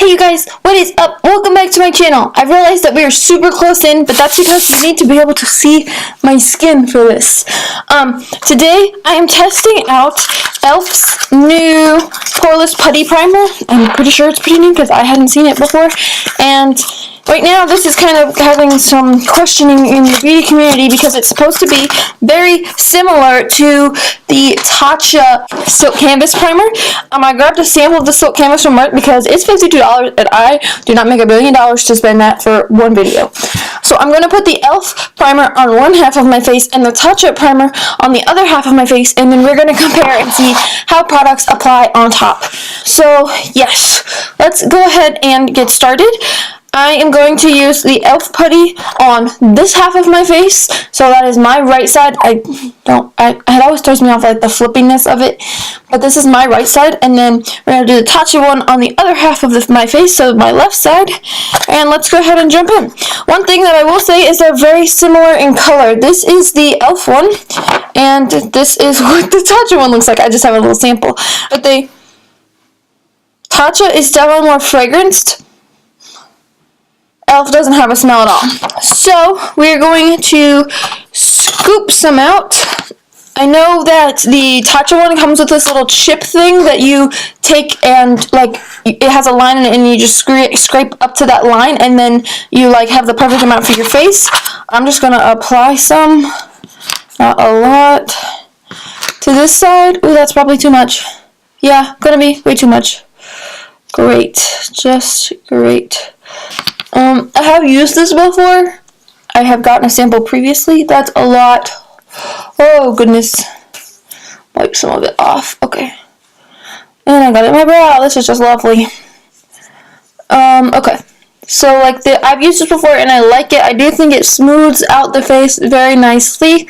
Hey you guys, what is up? Welcome back to my channel. I realized that we are super close in, but that's because you need to be able to see my skin for this. Today I am testing out e.l.f.'s new Poreless Putty Primer. I'm pretty sure it's pretty new because I hadn't seen it before. And right now this is kind of having some questioning in the beauty community because it's supposed to be very similar to the Tatcha Silk Canvas Primer. I grabbed a sample of the Silk Canvas from Merck because it's $52 and I do not make $1 billion to spend that for one video. So I'm going to put the e.l.f. primer on one half of my face and the Tatcha primer on the other half of my face, and then we're going to compare and see how products apply on top. So yes, let's go ahead and get started. I am going to use the e.l.f. putty on this half of my face, so that is my right side. It always throws me off like the flippiness of it, but this is my right side, and then we're going to do the Tatcha one on the other half of my face, so my left side, and let's go ahead and jump in. One thing that I will say is they're very similar in color. This is the e.l.f. one, and this is what the Tatcha one looks like. I just have a little sample, but the Tatcha is definitely more fragranced. e.l.f. doesn't have a smell at all. So we're going to scoop some out. I know that the Tatcha one comes with this little chip thing that you take and like it has a line in it and you just scrape up to that line and then you like have the perfect amount for your face. I'm just gonna apply some, not a lot, to this side. Ooh, that's probably too much. Yeah, gonna be way too much. Great, just great. I have used this before. I have gotten a sample previously. That's a lot. Oh, goodness. Wipe some of it off. Okay. And I got it in my brow. This is just lovely. Okay. So, like, I've used this before and I like it. I do think it smooths out the face very nicely.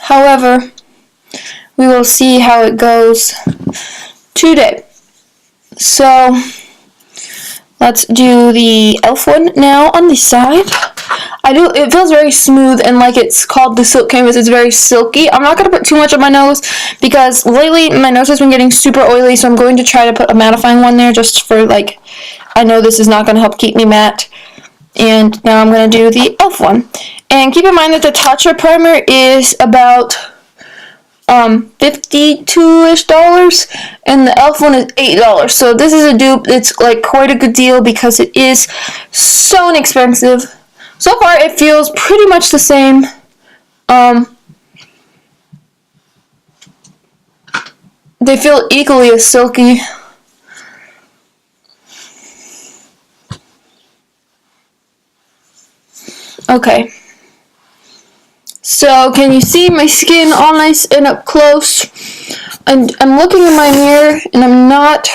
However, we will see how it goes today. So let's do the e.l.f. one now on the side. It feels very smooth, and like it's called the Silk Canvas, it's very silky. I'm not going to put too much on my nose because lately my nose has been getting super oily, so I'm going to try to put a mattifying one there just for like, I know this is not going to help keep me matte. And now I'm going to do the e.l.f. one. And keep in mind that the Tatcha primer is about $52-ish, and the e.l.f. one is $8. So this is a dupe. It's like quite a good deal because it is so inexpensive. So far it feels pretty much the same. They feel equally as silky. Okay. So, can you see my skin all nice and up close? And I'm looking in my mirror and I'm not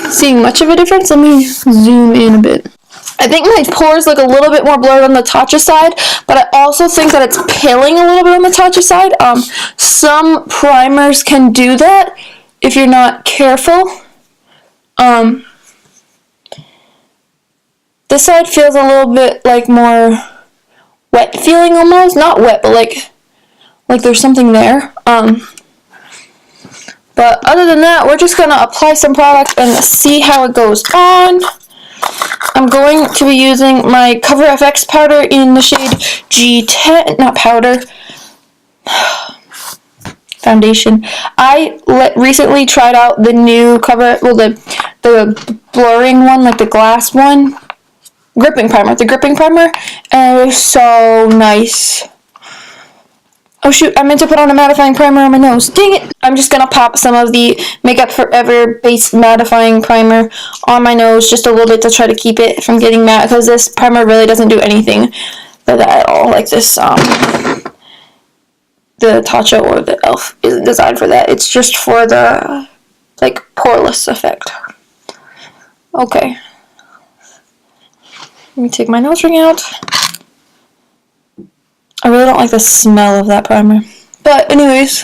seeing much of a difference. Let me zoom in a bit. I think my pores look a little bit more blurred on the Tatcha side, but I also think that it's paling a little bit on the Tatcha side. Some primers can do that if you're not careful. This side feels a little bit like more wet feeling almost. Not wet, but like there's something there. But other than that, we're just going to apply some product and see how it goes on. I'm going to be using my Cover FX powder in the shade G10, not powder, foundation. I recently tried out the new Cover, well the blurring one, like the glass one, the gripping primer, and it was so nice. Oh shoot, I meant to put on a mattifying primer on my nose. Dang it! I'm just gonna pop some of the Makeup Forever base mattifying primer on my nose just a little bit to try to keep it from getting matte, because this primer really doesn't do anything for that at all. Like this, the Tatcha or the e.l.f. isn't designed for that. It's just for the, like, poreless effect. Okay. Let me take my nose ring out. I really don't like the smell of that primer. But anyways,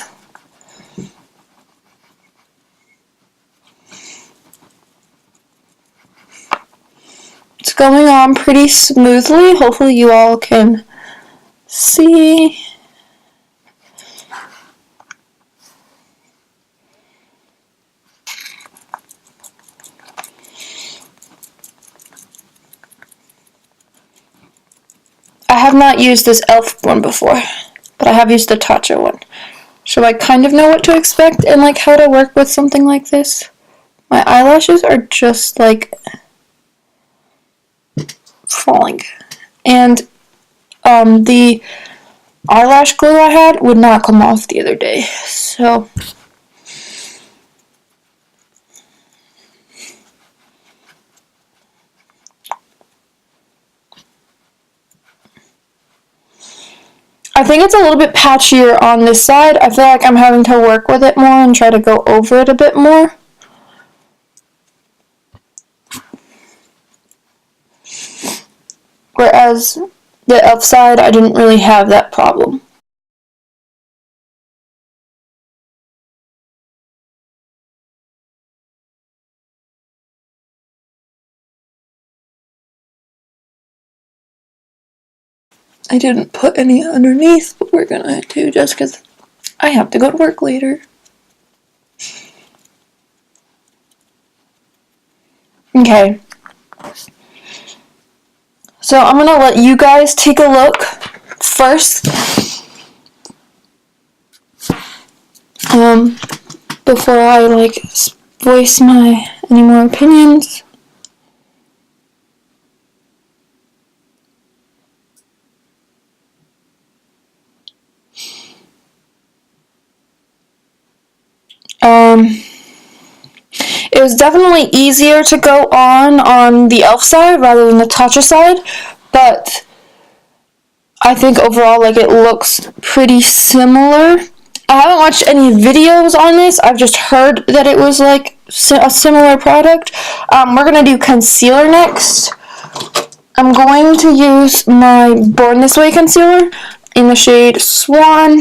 it's going on pretty smoothly. Hopefully you all can see. have not used this e.l.f. one before, but I have used the Tatcha one. So I kind of know what to expect and like how to work with something like this. My eyelashes are just like falling. And the eyelash glue I had would not come off the other day. So I think it's a little bit patchier on this side. I feel like I'm having to work with it more and try to go over it a bit more. Whereas the e.l.f. side, I didn't really have that problem. I didn't put any underneath, but we're gonna do just because I have to go to work later. Okay. So I'm gonna let you guys take a look first. Before I like voice any more opinions. It was definitely easier to go on the e.l.f. side rather than the Tatcha side, but I think overall like it looks pretty similar. I haven't watched any videos on this. I've just heard that it was like a similar product. We're gonna do concealer next. I'm going to use my Born This Way concealer in the shade Swan.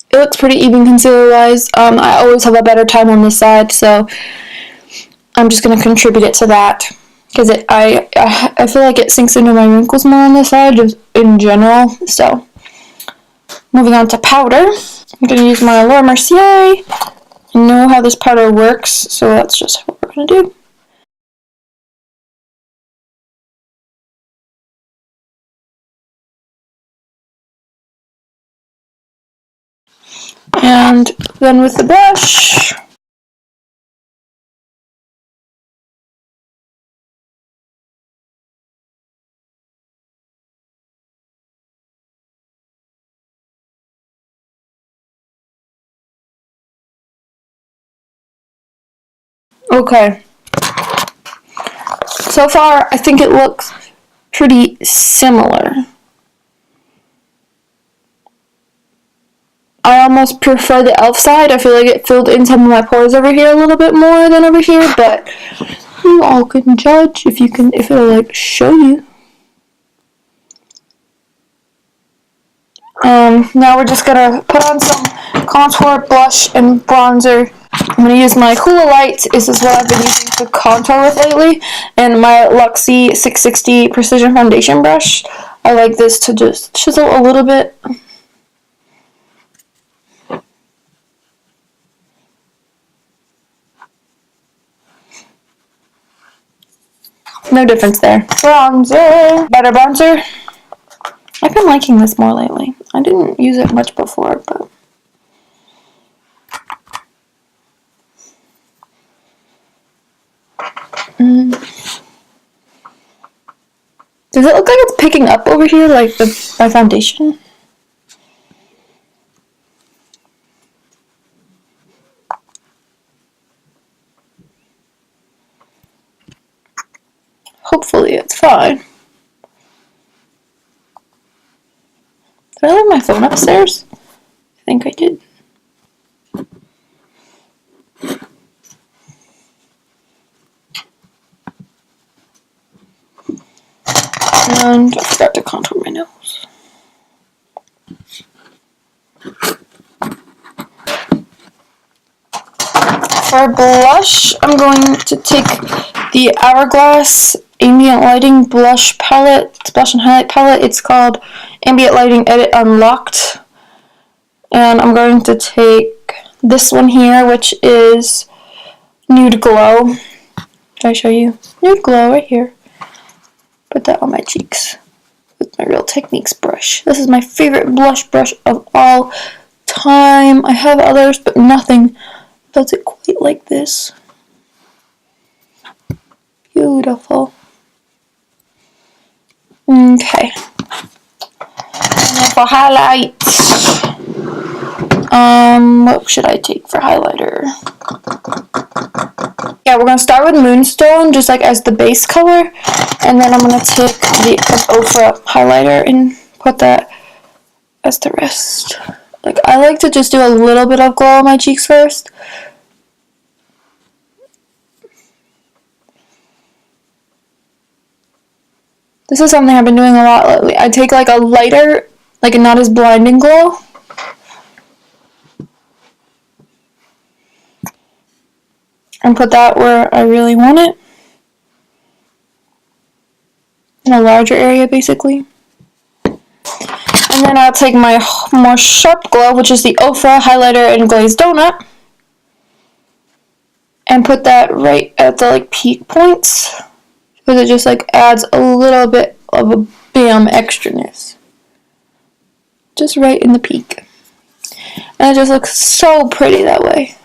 It looks pretty even concealer wise. I always have a better time on this side, so I'm just going to contribute it to that. Because I feel like it sinks into my wrinkles more on this side, just in general. So, moving on to powder. I'm going to use my Laura Mercier. I know how this powder works, so that's just what we're going to do. And then with the brush, okay. So far, I think it looks pretty similar. I almost prefer the e.l.f. side. I feel like it filled in some of my pores over here a little bit more than over here, but you all can judge if it'll like show you. Now we're just gonna put on some contour, blush, and bronzer. I'm gonna use my Hoola Light. This is what I've been using to contour with lately, and my Luxie 660 Precision Foundation brush. I like this to just chisel a little bit. No difference there. Bronzer. Better bronzer. I've been liking this more lately. I didn't use it much before, but... Does it look like it's picking up over here, like my foundation? Hopefully it's fine. Did I leave my phone upstairs? I think I did. And I forgot to contour my nose. For blush, I'm going to take the Hourglass Ambient Lighting Blush Palette, Blush and Highlight Palette. It's called Ambient Lighting Edit Unlocked. And I'm going to take this one here, which is Nude Glow. Can I show you? Nude Glow right here. Put that on my cheeks with my Real Techniques brush. This is my favorite blush brush of all time. I have others, but nothing does it quite like this. Beautiful. Okay. And then for highlights, what should I take for highlighter? Yeah, we're gonna start with Moonstone, just like as the base color, and then I'm gonna take the Ofra highlighter and put that as the rest. Like, I like to just do a little bit of glow on my cheeks first. This is something I've been doing a lot lately. I take like a lighter, like a not as blinding glow. And put that where I really want it. In a larger area, basically. And then I'll take my more sharp glow, which is the Ofra highlighter and glazed donut. And put that right at the like peak points. Because it just like adds a little bit of a bam extraness. Just right in the peak. And it just looks so pretty that way.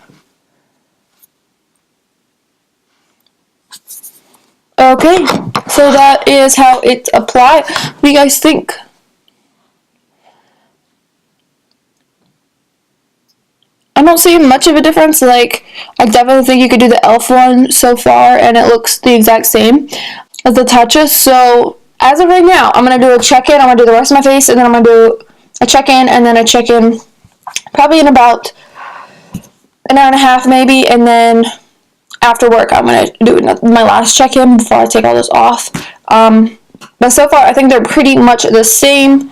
Okay, so that is how it's applied. What do you guys think? I don't see much of a difference. Like, I definitely think you could do the e.l.f. one so far, and it looks the exact same as the Tatcha. So, as of right now, I'm going to do a check-in. I'm going to do the rest of my face, and then I'm going to do a check-in, and then a check-in probably in about an hour and a half maybe, and then after work, I'm going to do my last check-in before I take all this off. But so far, I think they're pretty much the same.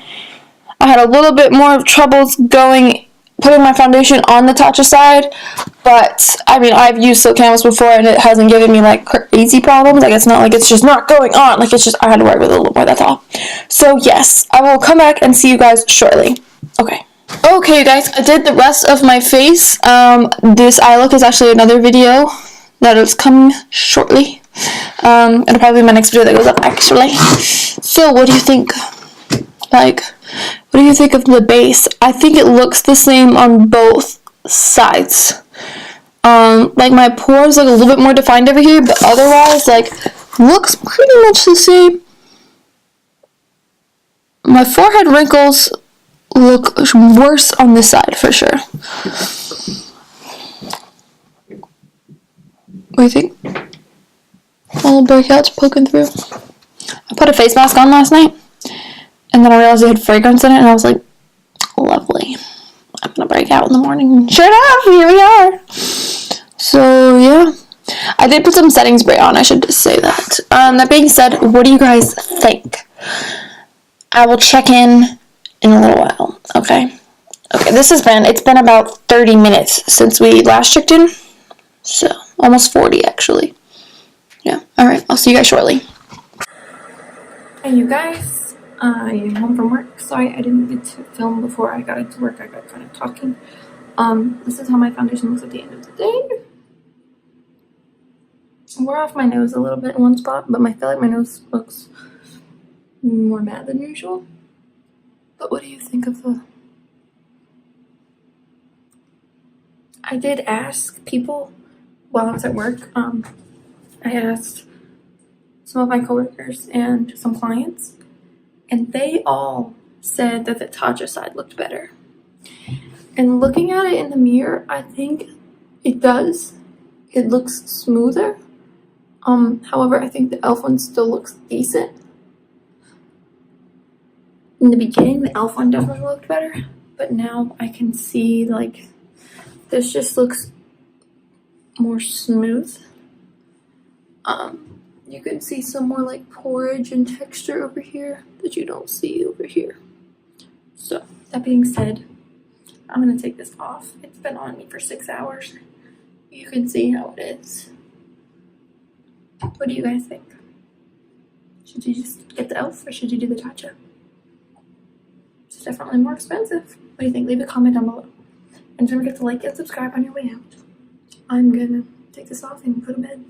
I had a little bit more troubles putting my foundation on the Tatcha side, but I mean, I've used Silk Canvas before and it hasn't given me like crazy problems. Like, it's not like it's just not going on. Like, it's just I had to work with it a little more, that's all. So yes, I will come back and see you guys shortly. Okay, you guys, I did the rest of my face. This eye look is actually another video that is coming shortly. It'll probably be my next video that goes up, actually. So, what do you think? Like, what do you think of the base? I think it looks the same on both sides. Like, my pores look a little bit more defined over here, but otherwise, like, looks pretty much the same. My forehead wrinkles look worse on this side, for sure. What do you think? All the breakouts poking through. I put a face mask on last night, and then I realized it had fragrance in it, and I was like, lovely. I'm gonna break out in the morning. Sure enough, here we are. So, yeah. I did put some setting spray on, I should just say that. That being said, what do you guys think? I will check in a little while, okay? Okay, it's been about 30 minutes since we last checked in. So, almost 40, actually. Yeah, alright, I'll see you guys shortly. Hey, you guys. I am home from work. Sorry I didn't get to film before I got into work. I got kind of talking. This is how my foundation looks at the end of the day. I wore off my nose a little bit in one spot, but I feel like my nose looks more matte than usual. But what do you think of the... I did ask people while I was at work. I asked some of my coworkers and some clients, and they all said that the Tatcha side looked better. And looking at it in the mirror, I think it does. It looks smoother. However, I think the e.l.f. one still looks decent. In the beginning, the e.l.f. one definitely looked better, but now I can see, like, this just looks more smooth. You can see some more, like, porage and texture over here that you don't see over here. So, that being said, I'm gonna take this off. It's been on me for 6 hours. you can see how it is. What do you guys think? Should you just get the e.l.f. or should you do the Tatcha? It's definitely more expensive. What do you think? Leave a comment down below. And don't forget to like and subscribe on your way out. I'm gonna take this off and go to bed.